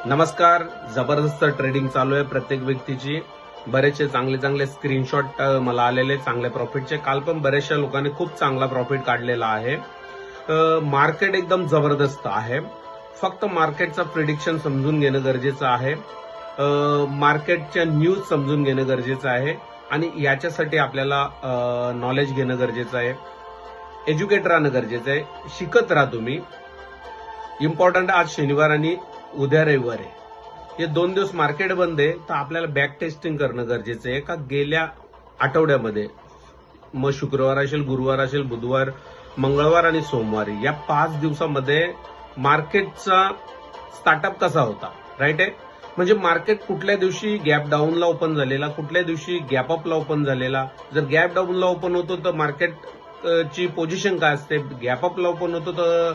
नमस्कार. जबरदस्त ट्रेडिंग चालू आहे प्रत्येक व्यक्तीची. बरेचसे चांगले स्क्रीनशॉट मला आलेले चांगल्या प्रॉफिटचे. काल पण बऱ्याचशा लोकांनी खूप चांगला प्रॉफिट काढलेला आहे. मार्केट एकदम जबरदस्त आहे. फक्त मार्केटचा प्रिडिक्शन समजून घेणं गरजेचं आहे. मार्केटच्या न्यूज समजून घेणं गरजेचं आहे आणि याच्यासाठी आपल्याला नॉलेज घेणं गरजेचं आहे. एज्युकेट राहणं गरजेचं आहे. शिकत राहा तुम्ही. इम्पॉर्टंट आज शनिवार आणि उद्या रविवार आहे. हे 2 दिवस मार्केट बंद आहे, तर आपल्याला बॅक टेस्टिंग करणं गरजेचं आहे का गेल्या आठवड्यामध्ये मग शुक्रवार असेल, गुरुवार असेल, बुधवार, मंगळवार आणि सोमवारी या 5 दिवसामध्ये मार्केटचा स्टार्टअप कसा होता. राईट आहे. म्हणजे मार्केट कुठल्या दिवशी गॅप डाऊनला ओपन झालेला, कुठल्या दिवशी गॅप अपला ओपन झालेला. जर गॅप डाऊनला ओपन होतो तर मार्केटची पोझिशन काय असते, गॅप अपला ओपन होतो तर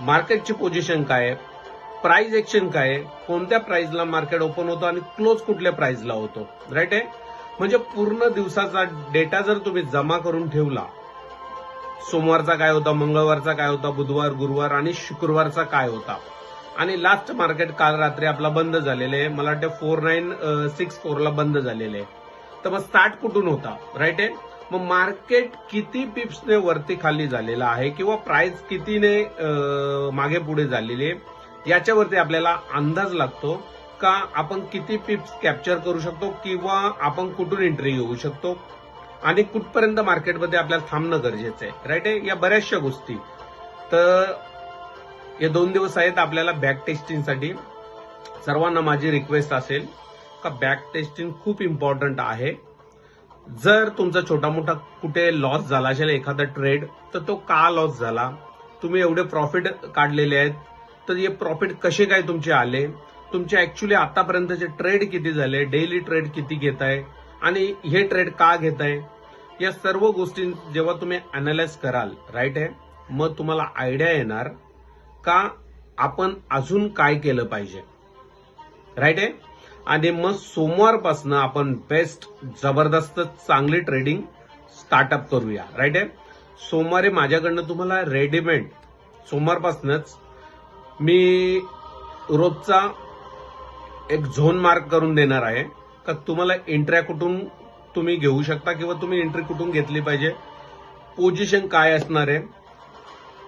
मार्केटची पोझिशन काय आहे, प्राइस एक्शन काय आहे, कोणत्या प्राइसला मार्केट ओपन होतो आणि क्लोज कुठल्या प्राइसला होतो. राईट आहे. म्हणजे पूर्ण दिवसाचा डेटा जर तुम्ही जमा करून ठेवला, सोमवारचा काय होता, मंगळवारचा काय होता, बुधवार, गुरुवार आणि शुक्रवारचा काय होता आणि लास्ट मार्केट काल रात्री आपला बंद झालेलं आहे. मला वाटतं 4964 ला बंद झालेलं आहे. तर मग स्टार्ट कुठून होता. राईट आहे. मग मार्केट किती पिप्सने वरती खाली झालेला आहे किंवा प्राइस कितीने मागे पुढे झालेली आहे याच्यावरती आपल्याला अंदाज लागतो का आपण किती पिप्स कॅप्चर करू शकतो किंवा आपण कुठून एंट्री घेऊ शकतो आणि कुठपर्यंत मार्केटमध्ये आपल्याला थांबणं गरजेचं आहे. राईट आहे. या बऱ्याचशा गोष्टी. तर हे 2 दिवस आहेत आपल्याला बॅक टेस्टिंगसाठी. सर्वांना माझी रिक्वेस्ट असेल का बॅक टेस्टिंग खूप इम्पॉर्टंट आहे. जर तुमचा छोटा मोठा कुठे लॉस झाला असेल एखादा ट्रेड, तर तो का लॉस झाला, तुम्ही एवढे प्रॉफिट काढलेले आहेत, तर हे प्रॉफिट कसे काय तुमचे आले, तुमचे ऍक्च्युली आतापर्यंतचे ट्रेड किती झाले, डेली ट्रेड किती घेताय आणि हे ट्रेड का घेताय, या सर्व गोष्टी जेव्हा तुम्ही अनालाइज कराल. राईट आहे. मग तुम्हाला आयडिया येणार का आपण अजून काय केलं पाहिजे. राईट आहे. आणि मग सोमवारपासून आपण बेस्ट जबरदस्त चांगली ट्रेडिंग स्टार्टअप करूया. राईट आहे. सोमवारी माझ्याकडनं तुम्हाला रेडीमेड सोमवारपासूनच मी रोजचा एक झोन मार्क करून देणार आहे का तुम्हाला एंट्र्या कुठून तुम्ही घेऊ शकता किंवा तुम्ही एंट्री कुठून घेतली पाहिजे, पोझिशन काय असणार आहे,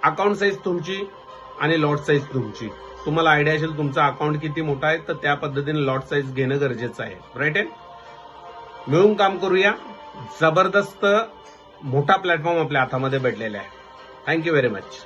अकाउंट साईज तुमची आणि लॉट साईज तुमची. तुम्हाला आयडिया असेल तुमचा अकाउंट किती मोठा आहे, तर त्या पद्धतीने लॉट साईज घेणं गरजेचं आहे. राईट आहे. मिळून काम करूया. जबरदस्त मोठा प्लॅटफॉर्म आपल्या हातामध्ये भेटलेला आहे. Thank you very much.